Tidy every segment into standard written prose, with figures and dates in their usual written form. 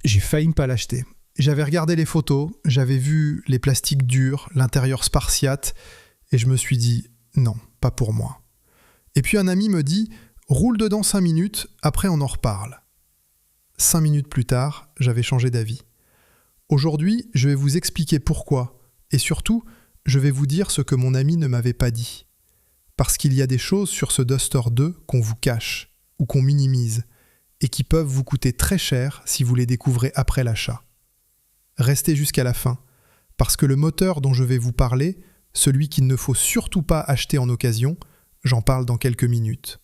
J'ai failli ne pas l'acheter. J'avais regardé les photos, j'avais vu les plastiques durs, l'intérieur spartiate, et je me suis dit « non, pas pour moi ». Et puis un ami me dit « roule dedans 5 minutes, après on en reparle ». 5 minutes plus tard, j'avais changé d'avis. Aujourd'hui, je vais vous expliquer pourquoi, et surtout, je vais vous dire ce que mon ami ne m'avait pas dit. Parce qu'il y a des choses sur ce Duster 2 qu'on vous cache, ou qu'on minimise, et qui peuvent vous coûter très cher si vous les découvrez après l'achat. Restez jusqu'à la fin, parce que le moteur dont je vais vous parler, celui qu'il ne faut surtout pas acheter en occasion, j'en parle dans quelques minutes.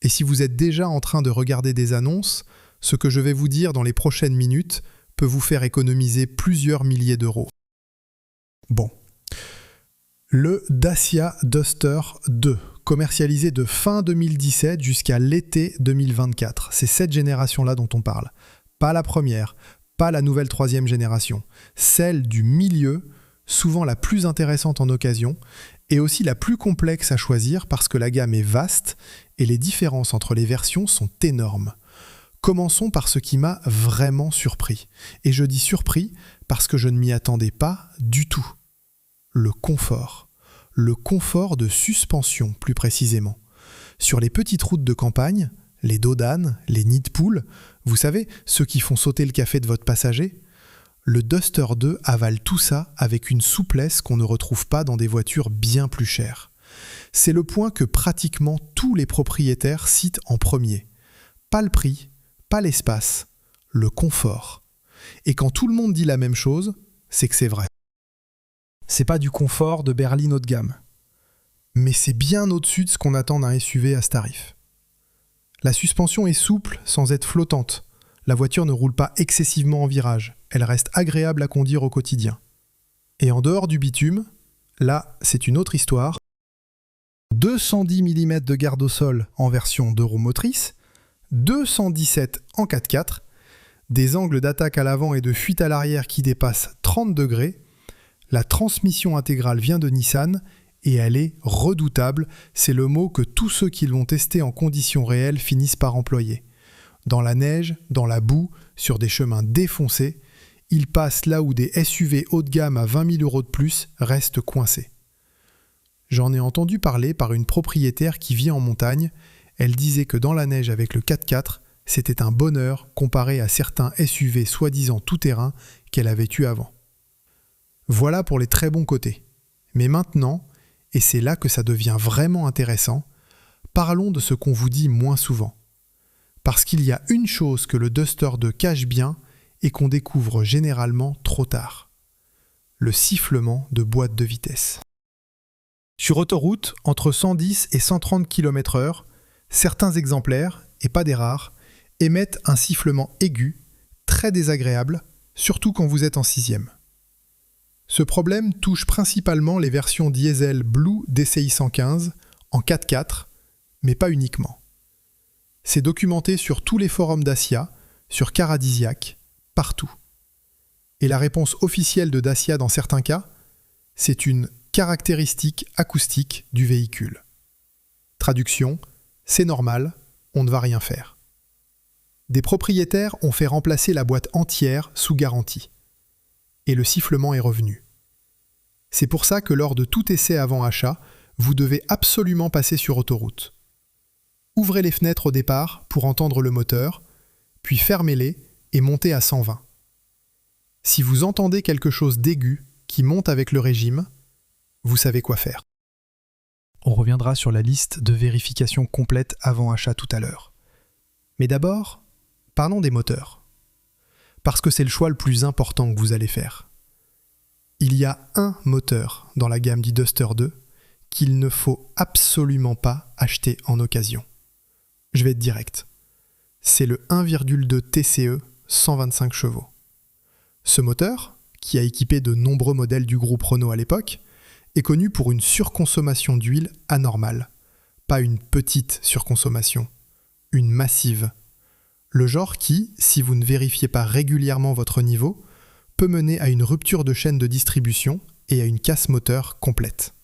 Et si vous êtes déjà en train de regarder des annonces, ce que je vais vous dire dans les prochaines minutes peut vous faire économiser plusieurs milliers d'euros. Bon. Le Dacia Duster 2, commercialisé de fin 2017 jusqu'à l'été 2024. C'est cette génération-là dont on parle. Pas la première, pas la nouvelle 3e génération. Celle du milieu, souvent la plus intéressante en occasion, et aussi la plus complexe à choisir parce que la gamme est vaste et les différences entre les versions sont énormes. Commençons par ce qui m'a vraiment surpris. Et je dis surpris parce que je ne m'y attendais pas du tout. Le confort. Le confort de suspension, plus précisément. Sur les petites routes de campagne, les dos d'âne, les nids de poules, vous savez, ceux qui font sauter le café de votre passager, le Duster 2 avale tout ça avec une souplesse qu'on ne retrouve pas dans des voitures bien plus chères. C'est le point que pratiquement tous les propriétaires citent en premier. Pas le prix, pas l'espace, le confort. Et quand tout le monde dit la même chose, c'est que c'est vrai. C'est pas du confort de berline haut de gamme. Mais c'est bien au-dessus de ce qu'on attend d'un SUV à ce tarif. La suspension est souple sans être flottante. La voiture ne roule pas excessivement en virage. Elle reste agréable à conduire au quotidien. Et en dehors du bitume, là, c'est une autre histoire. 210 mm de garde au sol en version 2 roues motrices, 217 en 4x4, des angles d'attaque à l'avant et de fuite à l'arrière qui dépassent 30 degrés. La transmission intégrale vient de Nissan et elle est redoutable, c'est le mot que tous ceux qui l'ont testé en conditions réelles finissent par employer. Dans la neige, dans la boue, sur des chemins défoncés, il passe là où des SUV haut de gamme à 20 000 € de plus restent coincés. J'en ai entendu parler par une propriétaire qui vit en montagne. Elle disait que dans la neige avec le 4x4, c'était un bonheur comparé à certains SUV soi-disant tout-terrain qu'elle avait eu avant. Voilà pour les très bons côtés. Mais maintenant, et c'est là que ça devient vraiment intéressant, parlons de ce qu'on vous dit moins souvent. Parce qu'il y a une chose que le Duster 2 cache bien et qu'on découvre généralement trop tard. Le sifflement de boîte de vitesse. Sur autoroute, entre 110 et 130 km/h, certains exemplaires, et pas des rares, émettent un sifflement aigu, très désagréable, surtout quand vous êtes en 6e. Ce problème touche principalement les versions diesel Blue DCI 115 en 4x4, mais pas uniquement. C'est documenté sur tous les forums Dacia, sur Caradisiac, partout. Et la réponse officielle de Dacia dans certains cas, c'est une caractéristique acoustique du véhicule. Traduction, c'est normal, on ne va rien faire. Des propriétaires ont fait remplacer la boîte entière sous garantie. Et le sifflement est revenu. C'est pour ça que lors de tout essai avant achat, vous devez absolument passer sur autoroute. Ouvrez les fenêtres au départ pour entendre le moteur, puis fermez-les et montez à 120. Si vous entendez quelque chose d'aigu qui monte avec le régime, vous savez quoi faire. On reviendra sur la liste de vérification complète avant achat tout à l'heure. Mais d'abord, parlons des moteurs. Parce que c'est le choix le plus important que vous allez faire. Il y a un moteur dans la gamme du Duster 2 qu'il ne faut absolument pas acheter en occasion. Je vais être direct. C'est le 1,2 TCE 125 chevaux. Ce moteur, qui a équipé de nombreux modèles du groupe Renault à l'époque, est connu pour une surconsommation d'huile anormale. Pas une petite surconsommation, une massive. Le genre qui, si vous ne vérifiez pas régulièrement votre niveau, peut mener à une rupture de chaîne de distribution et à une casse moteur complète.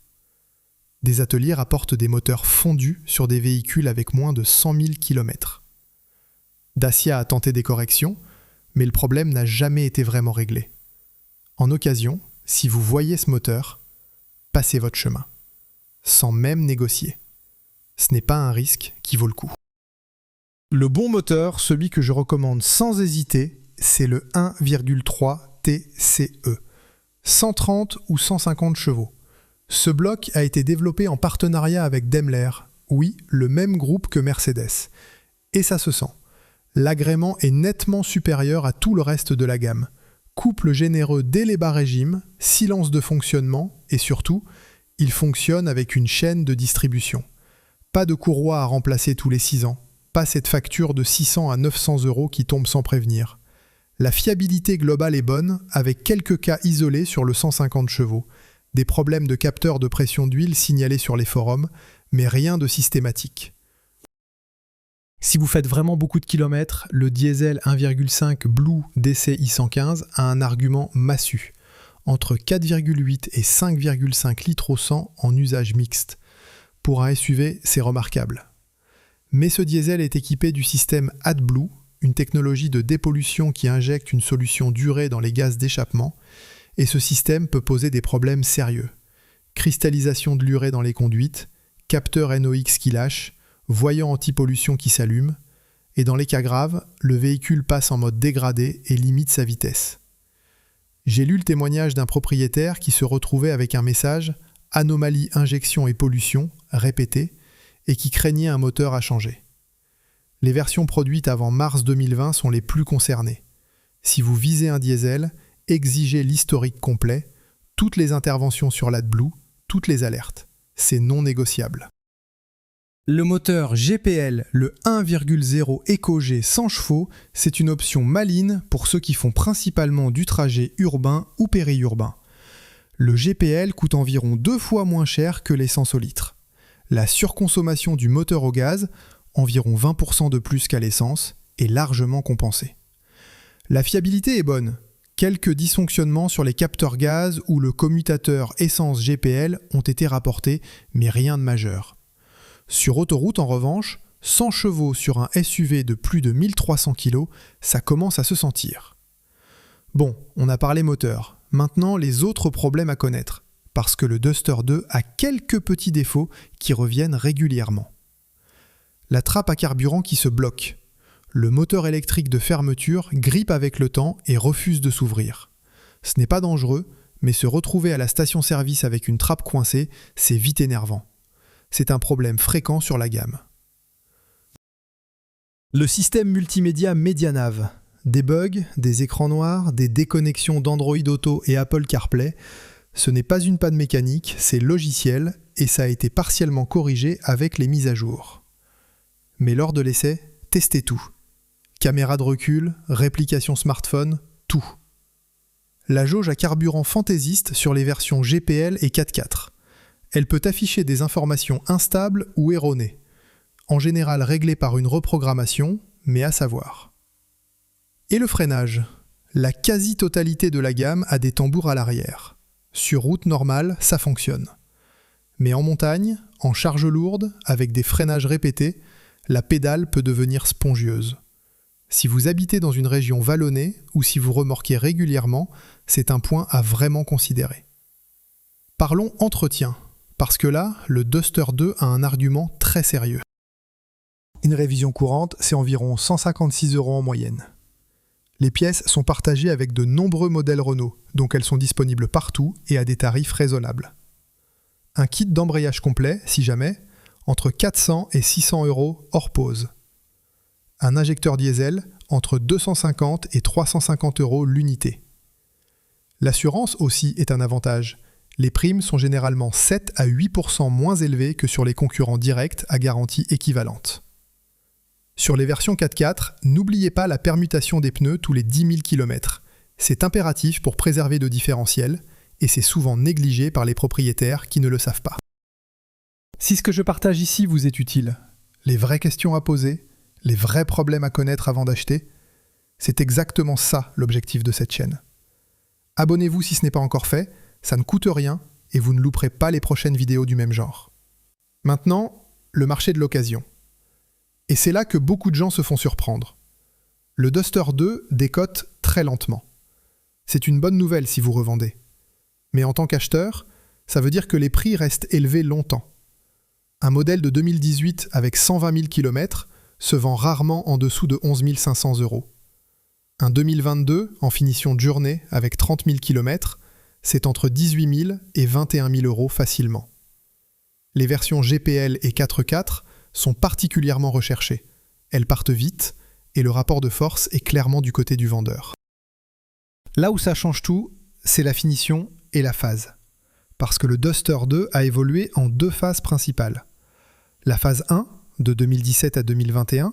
Des ateliers rapportent des moteurs fondus sur des véhicules avec moins de 100 000 km. Dacia a tenté des corrections, mais le problème n'a jamais été vraiment réglé. En occasion, si vous voyez ce moteur, passez votre chemin, sans même négocier. Ce n'est pas un risque qui vaut le coup. Le bon moteur, celui que je recommande sans hésiter, c'est le 1,3 TCE, 130 ou 150 chevaux. Ce bloc a été développé en partenariat avec Daimler, oui, le même groupe que Mercedes. Et ça se sent. L'agrément est nettement supérieur à tout le reste de la gamme. Couple généreux dès les bas régimes, silence de fonctionnement et surtout, il fonctionne avec une chaîne de distribution. Pas de courroie à remplacer tous les 6 ans, pas cette facture de 600 à 900 € qui tombe sans prévenir. La fiabilité globale est bonne, avec quelques cas isolés sur le 150 chevaux, des problèmes de capteur de pression d'huile signalés sur les forums, mais rien de systématique. Si vous faites vraiment beaucoup de kilomètres, le diesel 1,5 Blue DCi 115 a un argument massu, entre 4,8 et 5,5 litres au 100 en usage mixte. Pour un SUV, c'est remarquable. Mais ce diesel est équipé du système AdBlue, une technologie de dépollution qui injecte une solution durée dans les gaz d'échappement, et ce système peut poser des problèmes sérieux. Cristallisation de l'urée dans les conduites, capteur NOx qui lâche, voyant anti-pollution qui s'allume, et dans les cas graves, le véhicule passe en mode dégradé et limite sa vitesse. J'ai lu le témoignage d'un propriétaire qui se retrouvait avec un message « Anomalie, injection et pollution » répété, et qui craignait un moteur à changer. Les versions produites avant mars 2020 sont les plus concernées. Si vous visez un diesel, exigez l'historique complet, toutes les interventions sur l'AdBlue, toutes les alertes. C'est non négociable. Le moteur GPL, le 1,0 EcoG 100 chevaux, c'est une option maligne pour ceux qui font principalement du trajet urbain ou périurbain. Le GPL coûte environ 2 fois moins cher que l'essence au litre. La surconsommation du moteur au gaz, environ 20% de plus qu'à l'essence, est largement compensée. La fiabilité est bonne. Quelques dysfonctionnements sur les capteurs gaz ou le commutateur essence GPL ont été rapportés, mais rien de majeur. Sur autoroute, en revanche, 100 chevaux sur un SUV de plus de 1300 kg, ça commence à se sentir. Bon, on a parlé moteur. Maintenant, les autres problèmes à connaître, parce que le Duster 2 a quelques petits défauts qui reviennent régulièrement. La trappe à carburant qui se bloque. Le moteur électrique de fermeture grippe avec le temps et refuse de s'ouvrir. Ce n'est pas dangereux, mais se retrouver à la station-service avec une trappe coincée, c'est vite énervant. C'est un problème fréquent sur la gamme. Le système multimédia Medianav. Des bugs, des écrans noirs, des déconnexions d'Android Auto et Apple CarPlay. Ce n'est pas une panne mécanique, c'est logiciel et ça a été partiellement corrigé avec les mises à jour. Mais lors de l'essai, testez tout. Caméra de recul, réplication smartphone, tout. La jauge à carburant fantaisiste sur les versions GPL et 4x4. Elle peut afficher des informations instables ou erronées, en général réglées par une reprogrammation, mais à savoir. Et le freinage. La quasi-totalité de la gamme a des tambours à l'arrière. Sur route normale, ça fonctionne. Mais en montagne, en charge lourde, avec des freinages répétés, la pédale peut devenir spongieuse. Si vous habitez dans une région vallonnée ou si vous remorquez régulièrement, c'est un point à vraiment considérer. Parlons entretien, parce que là, le Duster 2 a un argument très sérieux. Une révision courante, c'est environ 156 € en moyenne. Les pièces sont partagées avec de nombreux modèles Renault, donc elles sont disponibles partout et à des tarifs raisonnables. Un kit d'embrayage complet, si jamais, entre 400 et 600 € hors pause. Un injecteur diesel, entre 250 et 350 € l'unité. L'assurance aussi est un avantage. Les primes sont généralement 7 à 8% moins élevées que sur les concurrents directs à garantie équivalente. Sur les versions 4x4, n'oubliez pas la permutation des pneus tous les 10 000 km. C'est impératif pour préserver le différentiel et c'est souvent négligé par les propriétaires qui ne le savent pas. Si ce que je partage ici vous est utile, les vraies questions à poser, les vrais problèmes à connaître avant d'acheter, c'est exactement ça l'objectif de cette chaîne. Abonnez-vous si ce n'est pas encore fait, ça ne coûte rien et vous ne louperez pas les prochaines vidéos du même genre. Maintenant, le marché de l'occasion. Et c'est là que beaucoup de gens se font surprendre. Le Duster 2 décote très lentement. C'est une bonne nouvelle si vous revendez. Mais en tant qu'acheteur, ça veut dire que les prix restent élevés longtemps. Un modèle de 2018 avec 120 000 km se vend rarement en dessous de 11 500 €. Un 2022 en finition de journée avec 30 000 km, c'est entre 18 000 et 21 000 € facilement. Les versions GPL et 4x4 sont particulièrement recherchées. Elles partent vite et le rapport de force est clairement du côté du vendeur. Là où ça change tout, c'est la finition et la phase. Parce que le Duster 2 a évolué en 2 phases principales. La phase 1, de 2017 à 2021,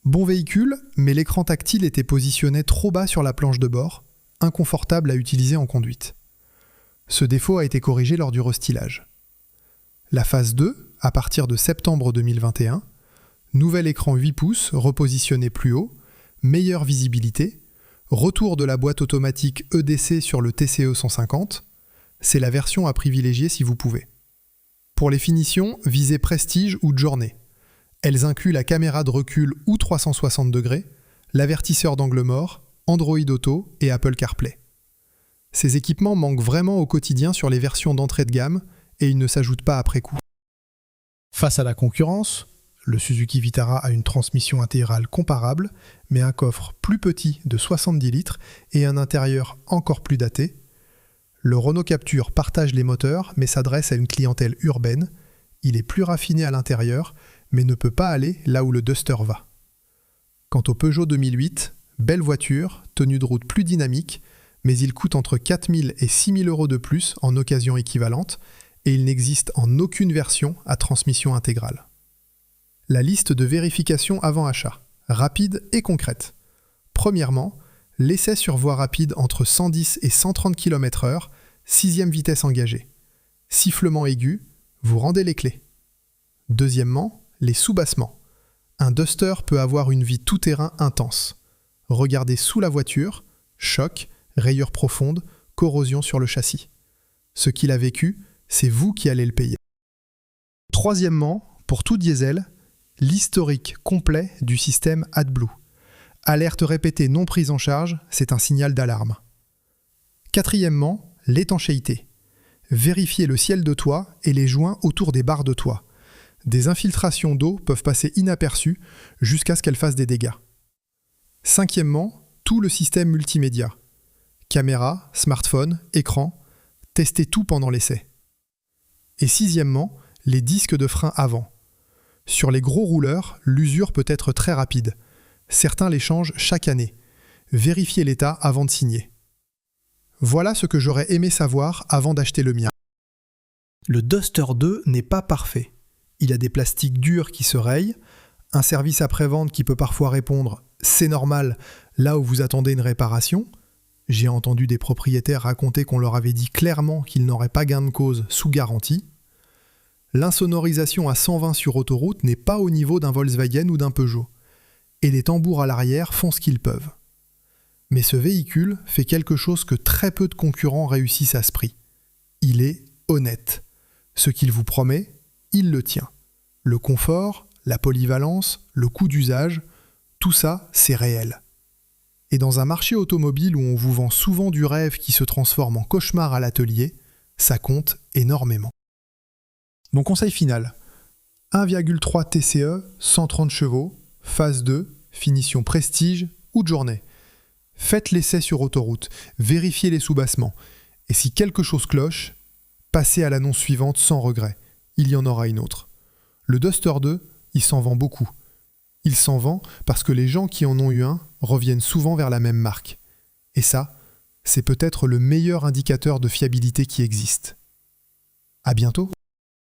bon véhicule, mais l'écran tactile était positionné trop bas sur la planche de bord, inconfortable à utiliser en conduite. Ce défaut a été corrigé lors du restylage. La phase 2, à partir de septembre 2021, nouvel écran 8 pouces repositionné plus haut, meilleure visibilité, retour de la boîte automatique EDC sur le TCE 150, c'est la version à privilégier si vous pouvez. Pour les finitions, visez Prestige ou Journey. Elles incluent la caméra de recul ou 360 degrés, l'avertisseur d'angle mort, Android Auto et Apple CarPlay. Ces équipements manquent vraiment au quotidien sur les versions d'entrée de gamme et ils ne s'ajoutent pas après coup. Face à la concurrence, le Suzuki Vitara a une transmission intégrale comparable, mais un coffre plus petit de 70 litres et un intérieur encore plus daté. Le Renault Captur partage les moteurs, mais s'adresse à une clientèle urbaine. Il est plus raffiné à l'intérieur, mais ne peut pas aller là où le Duster va. Quant au Peugeot 2008, belle voiture, tenue de route plus dynamique, mais il coûte entre 4 000 et 6 000 € de plus en occasion équivalente, et il n'existe en aucune version à transmission intégrale. La liste de vérifications avant achat, rapide et concrète. Premièrement, l'essai sur voie rapide entre 110 et 130 km/h, 6e vitesse engagée. Sifflement aigu, vous rendez les clés. Deuxièmement, les sous-bassements. Un Duster peut avoir une vie tout-terrain intense. Regardez sous la voiture, choc, rayures profondes, corrosion sur le châssis. Ce qu'il a vécu, c'est vous qui allez le payer. Troisièmement, pour tout diesel, l'historique complet du système AdBlue. Alerte répétée non prise en charge, c'est un signal d'alarme. Quatrièmement, l'étanchéité. Vérifiez le ciel de toit et les joints autour des barres de toit. Des infiltrations d'eau peuvent passer inaperçues jusqu'à ce qu'elles fassent des dégâts. Cinquièmement, tout le système multimédia. Caméra, smartphone, écran, testez tout pendant l'essai. Et sixièmement, les disques de frein avant. Sur les gros rouleurs, l'usure peut être très rapide. Certains les changent chaque année. Vérifiez l'état avant de signer. Voilà ce que j'aurais aimé savoir avant d'acheter le mien. Le Duster 2 n'est pas parfait. Il a des plastiques durs qui se rayent, un service après-vente qui peut parfois répondre « c'est normal » là où vous attendez une réparation. J'ai entendu des propriétaires raconter qu'on leur avait dit clairement qu'ils n'auraient pas gain de cause sous garantie. L'insonorisation à 120 sur autoroute n'est pas au niveau d'un Volkswagen ou d'un Peugeot. Et les tambours à l'arrière font ce qu'ils peuvent. Mais ce véhicule fait quelque chose que très peu de concurrents réussissent à ce prix. Il est honnête. Ce qu'il vous promet, il le tient. Le confort, la polyvalence, le coût d'usage, tout ça, c'est réel. Et dans un marché automobile où on vous vend souvent du rêve qui se transforme en cauchemar à l'atelier, ça compte énormément. Mon conseil final, 1,3 TCE, 130 chevaux, phase 2, finition Prestige ou de journée. Faites l'essai sur autoroute, vérifiez les sous-bassements. Et si quelque chose cloche, passez à l'annonce suivante sans regret. Il y en aura une autre. Le Duster 2, il s'en vend beaucoup. Il s'en vend parce que les gens qui en ont eu un reviennent souvent vers la même marque. Et ça, c'est peut-être le meilleur indicateur de fiabilité qui existe. À bientôt!